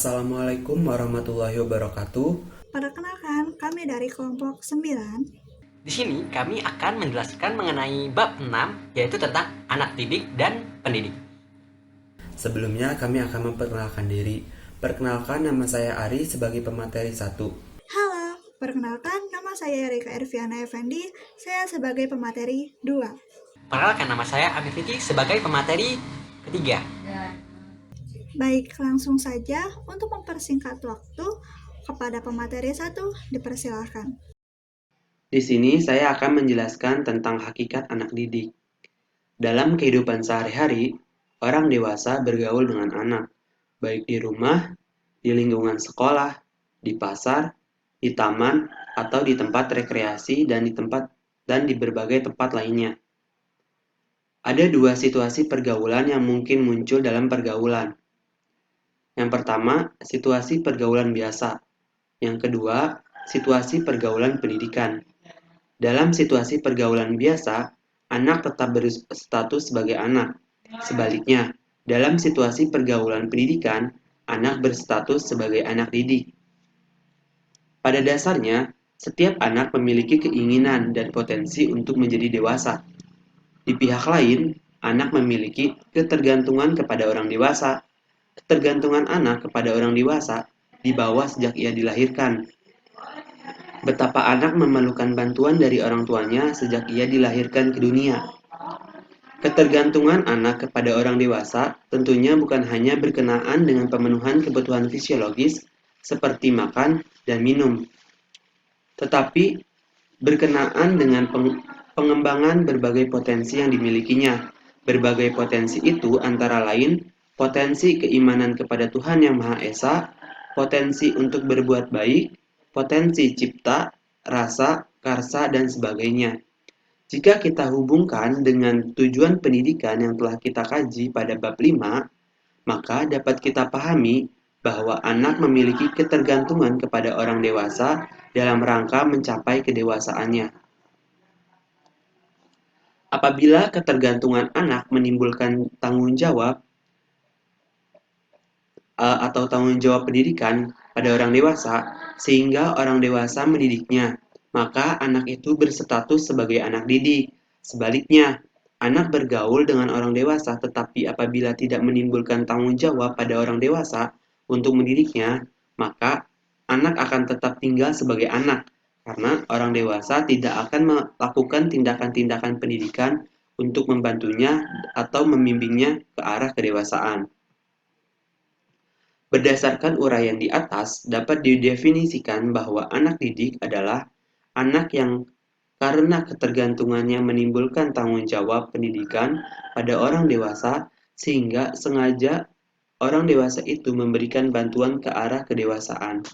Assalamualaikum warahmatullahi wabarakatuh. Perkenalkan, kami dari kelompok 9. Di sini kami akan menjelaskan mengenai bab 6, yaitu tentang anak didik dan pendidik. Sebelumnya kami akan memperkenalkan diri. Perkenalkan, nama saya Ari sebagai pemateri 1. Halo, perkenalkan nama saya Rika Erviana Effendi, saya sebagai pemateri 2. Perkenalkan, nama saya Amir Fiki sebagai pemateri ketiga. Baik, langsung saja untuk mempersingkat waktu, kepada pemateri 1 dipersilahkan. Di sini saya akan menjelaskan tentang hakikat anak didik. Dalam kehidupan sehari-hari, orang dewasa bergaul dengan anak, baik di rumah, di lingkungan sekolah, di pasar, di taman, atau di tempat rekreasi dan di berbagai tempat lainnya. Ada dua situasi pergaulan yang mungkin muncul dalam pergaulan. Yang pertama, situasi pergaulan biasa. Yang kedua, situasi pergaulan pendidikan. Dalam situasi pergaulan biasa, anak tetap berstatus sebagai anak. Sebaliknya, dalam situasi pergaulan pendidikan, anak berstatus sebagai anak didik. Pada dasarnya, setiap anak memiliki keinginan dan potensi untuk menjadi dewasa. Di pihak lain, anak memiliki ketergantungan kepada orang dewasa. Ketergantungan anak kepada orang dewasa dibawa sejak ia dilahirkan. Betapa anak memerlukan bantuan dari orang tuanya sejak ia dilahirkan ke dunia. Ketergantungan anak kepada orang dewasa tentunya bukan hanya berkenaan dengan pemenuhan kebutuhan fisiologis seperti makan dan minum, tetapi berkenaan dengan pengembangan berbagai potensi yang dimilikinya. Berbagai potensi itu antara lain potensi keimanan kepada Tuhan Yang Maha Esa, potensi untuk berbuat baik, potensi cipta, rasa, karsa, dan sebagainya. Jika kita hubungkan dengan tujuan pendidikan yang telah kita kaji pada bab 5, maka dapat kita pahami bahwa anak memiliki ketergantungan kepada orang dewasa dalam rangka mencapai kedewasaannya. Apabila ketergantungan anak menimbulkan tanggung jawab atau tanggung jawab pendidikan pada orang dewasa, sehingga orang dewasa mendidiknya, maka anak itu berstatus sebagai anak didik. Sebaliknya, anak bergaul dengan orang dewasa, tetapi apabila tidak menimbulkan tanggung jawab pada orang dewasa untuk mendidiknya, maka anak akan tetap tinggal sebagai anak, karena orang dewasa tidak akan melakukan tindakan-tindakan pendidikan untuk membantunya atau membimbingnya ke arah kedewasaan. Berdasarkan uraian di atas, dapat didefinisikan bahwa anak didik adalah anak yang karena ketergantungannya menimbulkan tanggung jawab pendidikan pada orang dewasa, sehingga sengaja orang dewasa itu memberikan bantuan ke arah kedewasaan.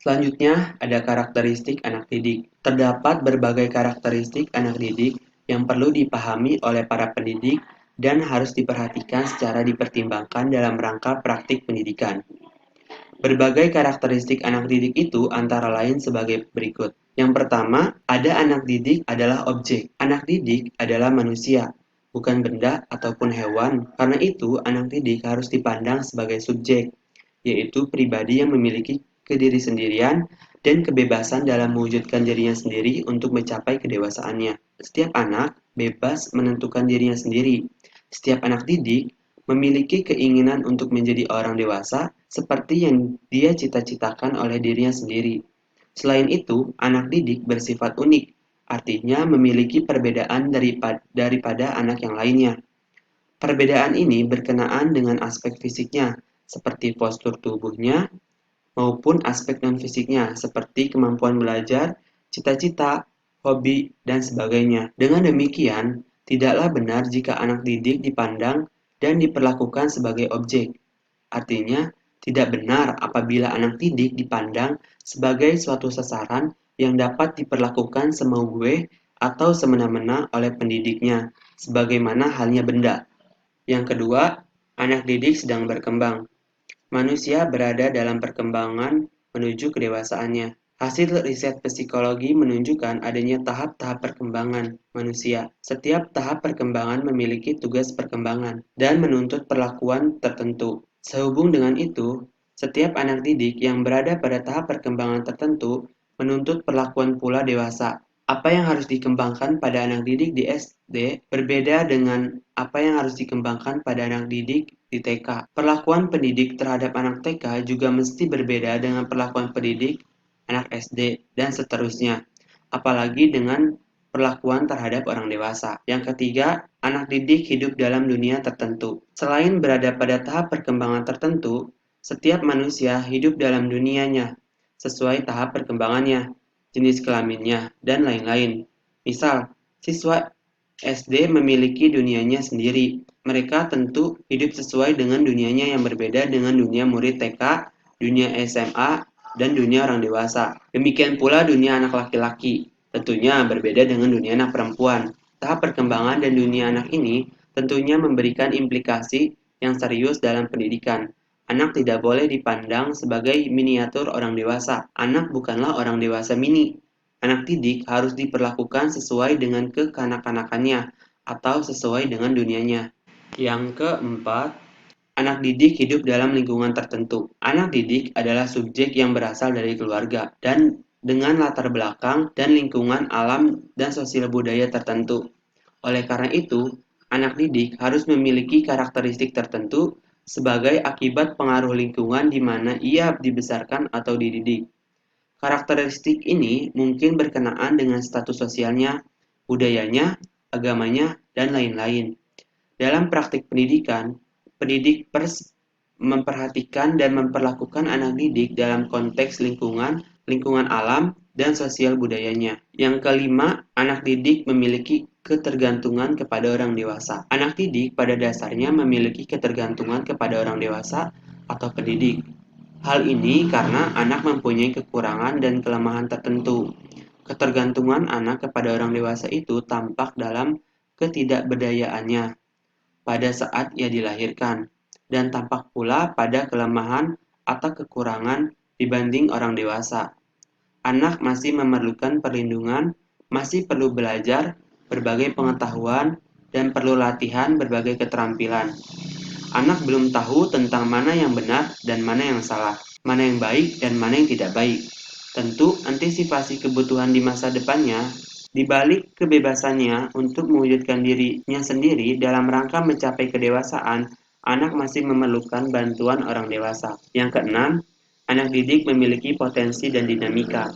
Selanjutnya, ada karakteristik anak didik. Terdapat berbagai karakteristik anak didik yang perlu dipahami oleh para pendidik dan harus diperhatikan secara dipertimbangkan dalam rangka praktik pendidikan. Berbagai karakteristik anak didik itu antara lain sebagai berikut. Yang pertama, ada anak didik adalah objek. Anak didik adalah manusia, bukan benda ataupun hewan. Karena itu, anak didik harus dipandang sebagai subjek, yaitu pribadi yang memiliki kediri-sendirian dan kebebasan dalam mewujudkan dirinya sendiri untuk mencapai kedewasaannya. Setiap anak bebas menentukan dirinya sendiri. Setiap anak didik memiliki keinginan untuk menjadi orang dewasa seperti yang dia cita-citakan oleh dirinya sendiri. Selain itu, anak didik bersifat unik, artinya memiliki perbedaan daripada anak yang lainnya. Perbedaan ini berkenaan dengan aspek fisiknya, seperti postur tubuhnya, maupun aspek non-fisiknya, seperti kemampuan belajar, cita-cita, hobi, dan sebagainya. Dengan demikian, tidaklah benar jika anak didik dipandang dan diperlakukan sebagai objek. Artinya, tidak benar apabila anak didik dipandang sebagai suatu sasaran yang dapat diperlakukan semau gue atau semena-mena oleh pendidiknya, sebagaimana halnya benda. Yang kedua, anak didik sedang berkembang. Manusia berada dalam perkembangan menuju kedewasaannya. Hasil riset psikologi menunjukkan adanya tahap-tahap perkembangan manusia. Setiap tahap perkembangan memiliki tugas perkembangan dan menuntut perlakuan tertentu. Sehubung dengan itu, Setiap anak didik yang berada pada tahap perkembangan tertentu menuntut perlakuan pula dewasa. Apa yang harus dikembangkan pada anak didik di SD berbeda dengan apa yang harus dikembangkan pada anak didik di TK. Perlakuan pendidik terhadap anak TK juga mesti berbeda dengan perlakuan pendidik anak SD, dan seterusnya. Apalagi dengan perlakuan terhadap orang dewasa. Yang ketiga, anak didik hidup dalam dunia tertentu. Selain berada pada tahap perkembangan tertentu, setiap manusia hidup dalam dunianya sesuai tahap perkembangannya, jenis kelaminnya, dan lain-lain. Misal, siswa SD memiliki dunianya sendiri. Mereka tentu hidup sesuai dengan dunianya yang berbeda dengan dunia murid TK, dunia SMA, dan dunia orang dewasa. Demikian pula dunia anak laki-laki, tentunya berbeda dengan dunia anak perempuan. Tahap perkembangan dan dunia anak ini tentunya memberikan implikasi yang serius dalam pendidikan. Anak tidak boleh dipandang sebagai miniatur orang dewasa. Anak bukanlah orang dewasa mini. Anak didik harus diperlakukan sesuai dengan kekanak-kanakannya atau sesuai dengan dunianya. Yang keempat, anak didik hidup dalam lingkungan tertentu. Anak didik adalah subjek yang berasal dari keluarga dan dengan latar belakang dan lingkungan alam dan sosial budaya tertentu. Oleh karena itu, anak didik harus memiliki karakteristik tertentu sebagai akibat pengaruh lingkungan di mana ia dibesarkan atau dididik. Karakteristik ini mungkin berkenaan dengan status sosialnya, budayanya, agamanya, dan lain-lain. Dalam praktik pendidikan, pendidik memperhatikan dan memperlakukan anak didik dalam konteks lingkungan, lingkungan alam, dan sosial budayanya. Yang kelima, anak didik memiliki ketergantungan kepada orang dewasa. Anak didik pada dasarnya memiliki ketergantungan kepada orang dewasa atau pendidik. Hal ini karena anak mempunyai kekurangan dan kelemahan tertentu. Ketergantungan anak kepada orang dewasa itu tampak dalam ketidakberdayaannya pada saat ia dilahirkan, dan tampak pula pada kelemahan atau kekurangan dibanding orang dewasa. Anak masih memerlukan perlindungan, masih perlu belajar berbagai pengetahuan, dan perlu latihan berbagai keterampilan. Anak belum tahu tentang mana yang benar dan mana yang salah, mana yang baik dan mana yang tidak baik. Tentu, antisipasi kebutuhan di masa depannya, di balik kebebasannya untuk mewujudkan dirinya sendiri dalam rangka mencapai kedewasaan, anak masih memerlukan bantuan orang dewasa. Yang keenam, anak didik memiliki potensi dan dinamika.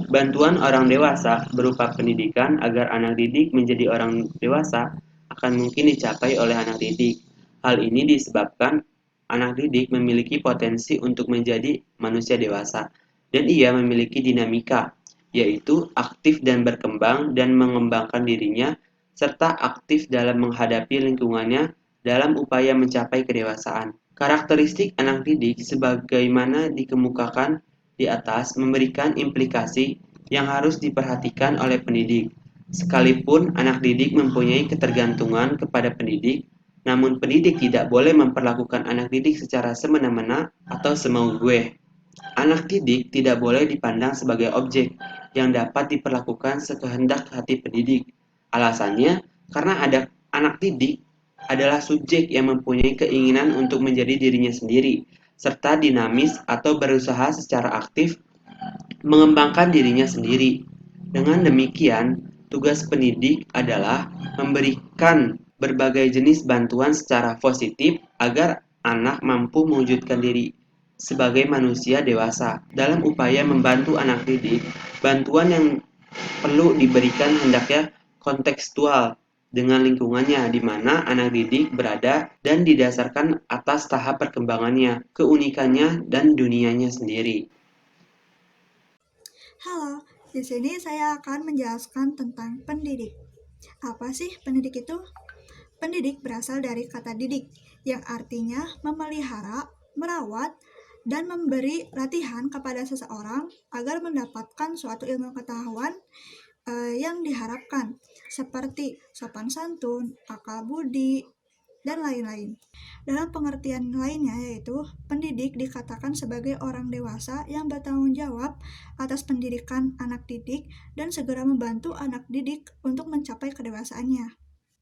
Bantuan orang dewasa berupa pendidikan agar anak didik menjadi orang dewasa akan mungkin dicapai oleh anak didik. Hal ini disebabkan anak didik memiliki potensi untuk menjadi manusia dewasa, dan ia memiliki dinamika, yaitu aktif dan berkembang dan mengembangkan dirinya, serta aktif dalam menghadapi lingkungannya dalam upaya mencapai kedewasaan. Karakteristik anak didik sebagaimana dikemukakan di atas memberikan implikasi yang harus diperhatikan oleh pendidik. Sekalipun anak didik mempunyai ketergantungan kepada pendidik, namun pendidik tidak boleh memperlakukan anak didik secara semena-mena atau semau gue. Anak didik tidak boleh dipandang sebagai objek yang dapat diperlakukan sekehendak hati pendidik. Alasannya, karena ada anak didik adalah subjek yang mempunyai keinginan untuk menjadi dirinya sendiri, serta dinamis atau berusaha secara aktif mengembangkan dirinya sendiri. Dengan demikian, tugas pendidik adalah memberikan berbagai jenis bantuan secara positif agar anak mampu mewujudkan diri sebagai manusia dewasa. Dalam upaya membantu anak didik, bantuan yang perlu diberikan hendaknya kontekstual dengan lingkungannya di mana anak didik berada dan didasarkan atas tahap perkembangannya, keunikannya, dan dunianya sendiri. Halo, di sini saya akan menjelaskan tentang pendidik. Apa sih pendidik itu? Pendidik berasal dari kata didik, yang artinya memelihara, merawat, dan memberi latihan kepada seseorang agar mendapatkan suatu ilmu pengetahuan yang diharapkan, seperti sopan santun, akal budi, dan lain-lain. Dalam pengertian lainnya yaitu, pendidik dikatakan sebagai orang dewasa yang bertanggung jawab atas pendidikan anak didik dan segera membantu anak didik untuk mencapai kedewasaannya.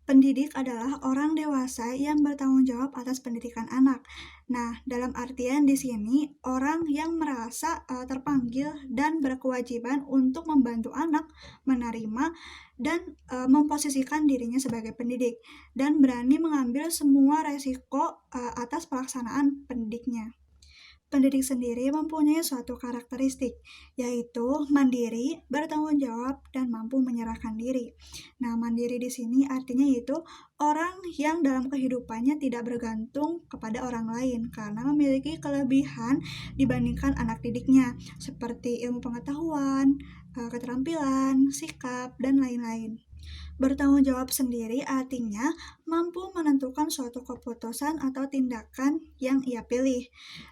Pendidik adalah orang dewasa yang bertanggung jawab atas pendidikan anak. Nah, dalam artian di sini orang yang merasa terpanggil dan berkewajiban untuk membantu anak menerima dan memposisikan dirinya sebagai pendidik dan berani mengambil semua resiko atas pelaksanaan pendidiknya. Pendidik sendiri mempunyai suatu karakteristik, yaitu mandiri, bertanggung jawab, dan mampu menyerahkan diri. Nah, mandiri di sini artinya yaitu orang yang dalam kehidupannya tidak bergantung kepada orang lain karena memiliki kelebihan dibandingkan anak didiknya, seperti ilmu pengetahuan, keterampilan, sikap, dan lain-lain. Bertanggung jawab sendiri artinya mampu menentukan suatu keputusan atau tindakan yang ia pilih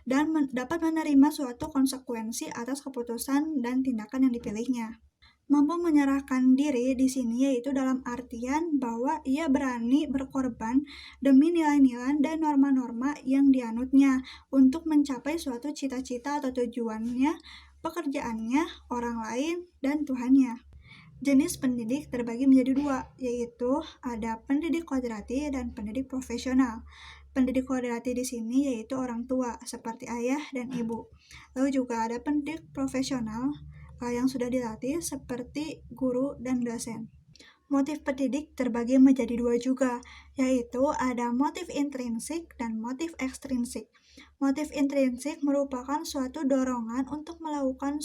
dan dapat menerima suatu konsekuensi atas keputusan dan tindakan yang dipilihnya. Mampu menyerahkan diri di sini yaitu dalam artian bahwa ia berani berkorban demi nilai-nilai dan norma-norma yang dianutnya untuk mencapai suatu cita-cita atau tujuannya, pekerjaannya, orang lain, dan Tuhannya. Jenis pendidik terbagi menjadi dua, yaitu ada pendidik kodrati dan pendidik profesional. Pendidik kodrati di sini yaitu orang tua, seperti ayah dan ibu. Lalu juga ada pendidik profesional yang sudah dilatih, seperti guru dan dosen. Motif pendidik terbagi menjadi dua juga, yaitu ada motif intrinsik dan motif ekstrinsik. Motif intrinsik merupakan suatu dorongan untuk melakukan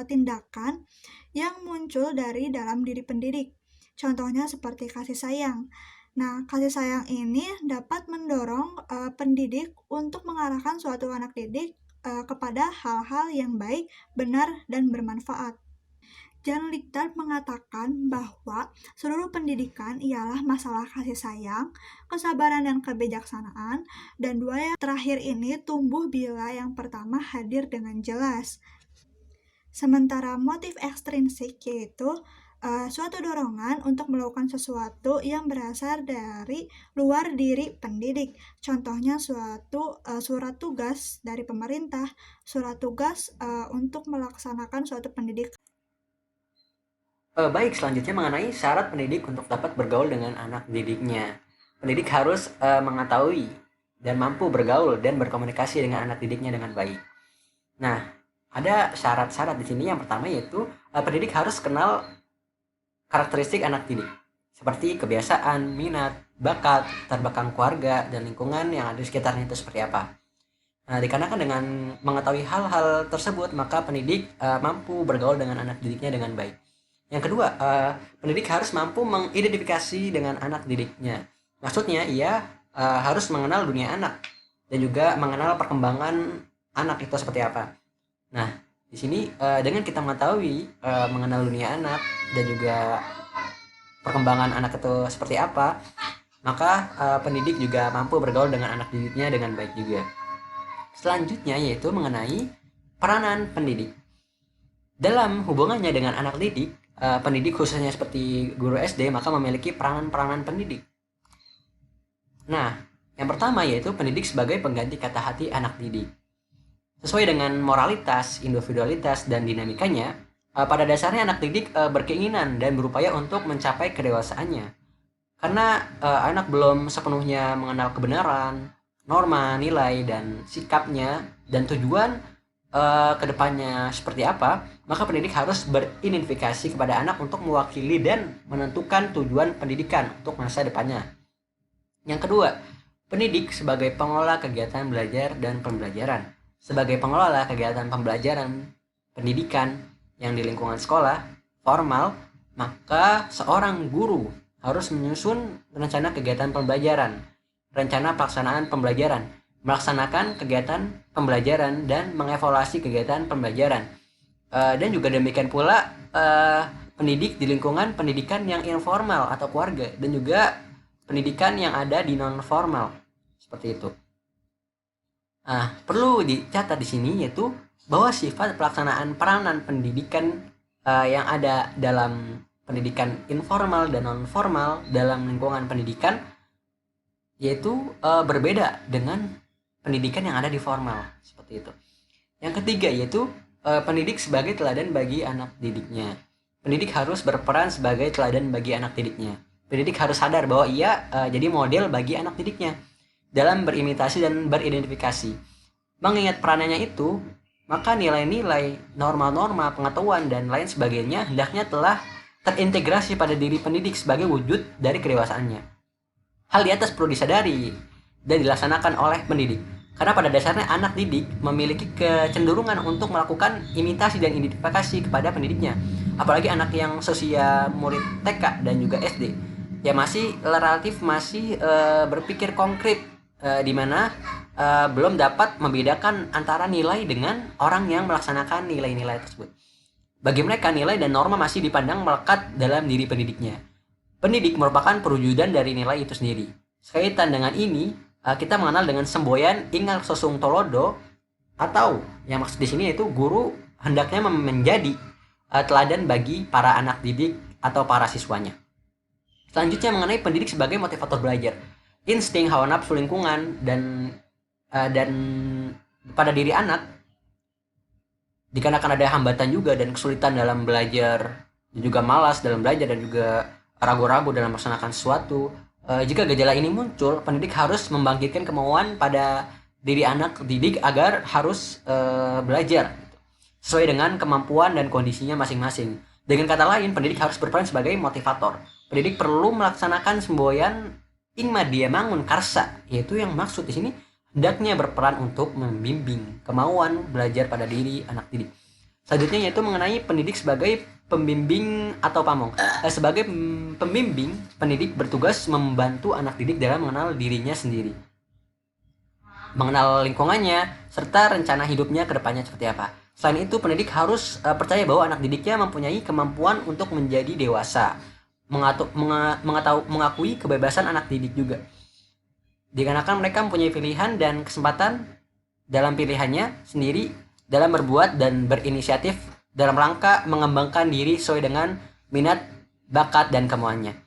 tindakan yang muncul dari dalam diri pendidik. Contohnya seperti kasih sayang. Nah, kasih sayang ini dapat mendorong pendidik untuk mengarahkan suatu anak didik kepada hal-hal yang baik, benar, dan bermanfaat. Jan Lichter mengatakan bahwa seluruh pendidikan ialah masalah kasih sayang, kesabaran dan kebijaksanaan, dan dua yang terakhir ini tumbuh bila yang pertama hadir dengan jelas. Sementara motif ekstrinsik yaitu suatu dorongan untuk melakukan sesuatu yang berasal dari luar diri pendidik. Contohnya suatu surat tugas dari pemerintah, surat tugas untuk melaksanakan suatu pendidikan. Baik, selanjutnya mengenai syarat pendidik untuk dapat bergaul dengan anak didiknya. Pendidik harus mengetahui dan mampu bergaul dan berkomunikasi dengan anak didiknya dengan baik. Nah, ada syarat-syarat di sini. Yang pertama yaitu pendidik harus kenal karakteristik anak didik, seperti kebiasaan, minat, bakat, latar belakang keluarga, dan lingkungan yang ada di sekitarnya itu seperti apa. Nah, dikarenakan dengan mengetahui hal-hal tersebut, maka pendidik mampu bergaul dengan anak didiknya dengan baik. Yang kedua, pendidik harus mampu mengidentifikasi dengan anak didiknya. Maksudnya, ia harus mengenal dunia anak dan juga mengenal perkembangan anak itu seperti apa. Nah, di sini dengan kita mengetahui mengenal dunia anak dan juga perkembangan anak itu seperti apa, maka pendidik juga mampu bergaul dengan anak didiknya dengan baik juga. Selanjutnya yaitu mengenai peranan pendidik. Dalam hubungannya dengan anak didik, pendidik khususnya seperti guru SD maka memiliki peranan-peranan pendidik. Nah, yang pertama yaitu pendidik sebagai pengganti kata hati anak didik. Sesuai dengan moralitas, individualitas, dan dinamikanya, pada dasarnya anak didik berkeinginan dan berupaya untuk mencapai kedewasaannya. Karena anak belum sepenuhnya mengenal kebenaran, norma, nilai, dan sikapnya, dan tujuan kedepannya seperti apa, maka pendidik harus beridentifikasi kepada anak untuk mewakili dan menentukan tujuan pendidikan untuk masa depannya. Yang kedua, pendidik sebagai pengelola kegiatan belajar dan pembelajaran. Sebagai pengelola kegiatan pembelajaran pendidikan yang di lingkungan sekolah formal, maka seorang guru harus menyusun rencana kegiatan pembelajaran, rencana pelaksanaan pembelajaran, melaksanakan kegiatan pembelajaran dan mengevaluasi kegiatan pembelajaran. Dan juga demikian pula pendidik di lingkungan pendidikan yang informal atau keluarga dan juga pendidikan yang ada di non formal seperti itu. Perlu dicatat di sini yaitu bahwa sifat pelaksanaan peranan pendidikan yang ada dalam pendidikan informal dan non formal dalam lingkungan pendidikan yaitu berbeda dengan pendidikan yang ada di formal seperti itu. Yang ketiga yaitu pendidik sebagai teladan bagi anak didiknya. Pendidik harus berperan sebagai teladan bagi anak didiknya. Pendidik harus sadar bahwa ia jadi model bagi anak didiknya dalam berimitasi dan beridentifikasi. Mengingat peranannya itu, maka nilai-nilai, norma-norma, pengetahuan, dan lain sebagainya hendaknya telah terintegrasi pada diri pendidik sebagai wujud dari kedewasaannya. Hal di atas perlu disadari dan dilaksanakan oleh pendidik. Karena pada dasarnya anak didik memiliki kecenderungan untuk melakukan imitasi dan identifikasi kepada pendidiknya. Apalagi anak yang seusia murid TK dan juga SD. Ya masih relatif berpikir konkret, di mana belum dapat membedakan antara nilai dengan orang yang melaksanakan nilai-nilai tersebut. Bagi mereka, nilai dan norma masih dipandang melekat dalam diri pendidiknya. Pendidik merupakan perwujudan dari nilai itu sendiri. Sekaitan dengan ini, kita mengenal dengan semboyan ingal sosung tolodo, atau yang maksud di sini yaitu guru hendaknya menjadi teladan bagi para anak didik atau para siswanya. Selanjutnya mengenai pendidik sebagai motivator belajar. Insting, hawa nafsu lingkungan dan pada diri anak, dikarenakan ada hambatan juga dan kesulitan dalam belajar, dan juga malas dalam belajar dan juga ragu-ragu dalam melaksanakan sesuatu. Jika gejala ini muncul, pendidik harus membangkitkan kemauan pada diri anak didik agar harus belajar sesuai dengan kemampuan dan kondisinya masing-masing. Dengan kata lain, pendidik harus berperan sebagai motivator. Pendidik perlu melaksanakan semboyan ingma dia mangun karsa, yaitu yang maksud di sini hendaknya berperan untuk membimbing kemauan belajar pada diri anak didik. Selanjutnya yaitu mengenai pendidik sebagai pembimbing atau pamong. Sebagai pembimbing, pendidik bertugas membantu anak didik dalam mengenal dirinya sendiri, mengenal lingkungannya, serta rencana hidupnya ke depannya seperti apa. Selain itu, pendidik harus percaya bahwa anak didiknya mempunyai kemampuan untuk menjadi dewasa, mengakui kebebasan anak didik juga. Dikarenakan mereka mempunyai pilihan dan kesempatan dalam pilihannya sendiri dalam berbuat dan berinisiatif dalam rangka mengembangkan diri sesuai dengan minat, bakat, dan kemauannya.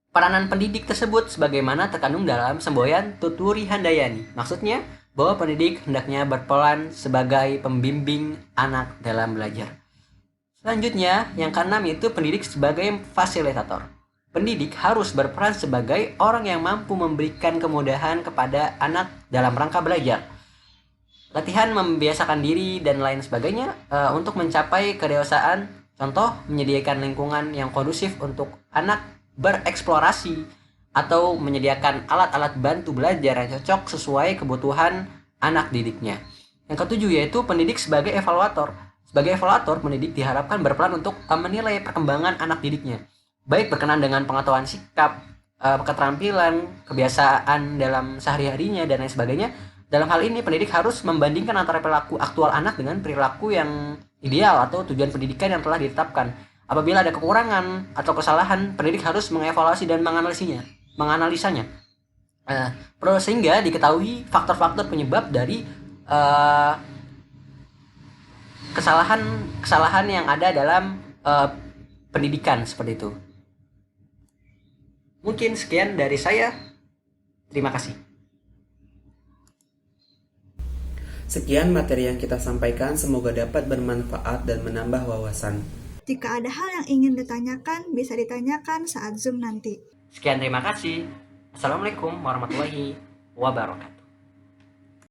Peranan pendidik tersebut sebagaimana terkandung dalam semboyan Tuturi Handayani. Maksudnya bahwa pendidik hendaknya berperan sebagai pembimbing anak dalam belajar. Selanjutnya, yang keenam yaitu pendidik sebagai fasilitator. Pendidik harus berperan sebagai orang yang mampu memberikan kemudahan kepada anak dalam rangka belajar. Latihan membiasakan diri dan lain sebagainya untuk mencapai kedewasaan. Contoh, menyediakan lingkungan yang kondusif untuk anak bereksplorasi atau menyediakan alat-alat bantu belajar yang cocok sesuai kebutuhan anak didiknya. Yang ketujuh yaitu pendidik sebagai evaluator. Sebagai evaluator, pendidik diharapkan berperan untuk menilai perkembangan anak didiknya, baik berkenaan dengan pengetahuan sikap, keterampilan, kebiasaan dalam sehari-harinya, dan lain sebagainya. Dalam hal ini, pendidik harus membandingkan antara perilaku aktual anak dengan perilaku yang ideal atau tujuan pendidikan yang telah ditetapkan. Apabila ada kekurangan atau kesalahan, pendidik harus mengevaluasi dan menganalisanya. Sehingga diketahui faktor-faktor penyebab dari kesalahan yang ada dalam pendidikan seperti itu. Mungkin sekian dari saya. Terima kasih. Sekian materi yang kita sampaikan, semoga dapat bermanfaat dan menambah wawasan. Jika ada hal yang ingin ditanyakan, bisa ditanyakan saat Zoom nanti. Sekian, terima kasih. Assalamualaikum warahmatullahi wabarakatuh.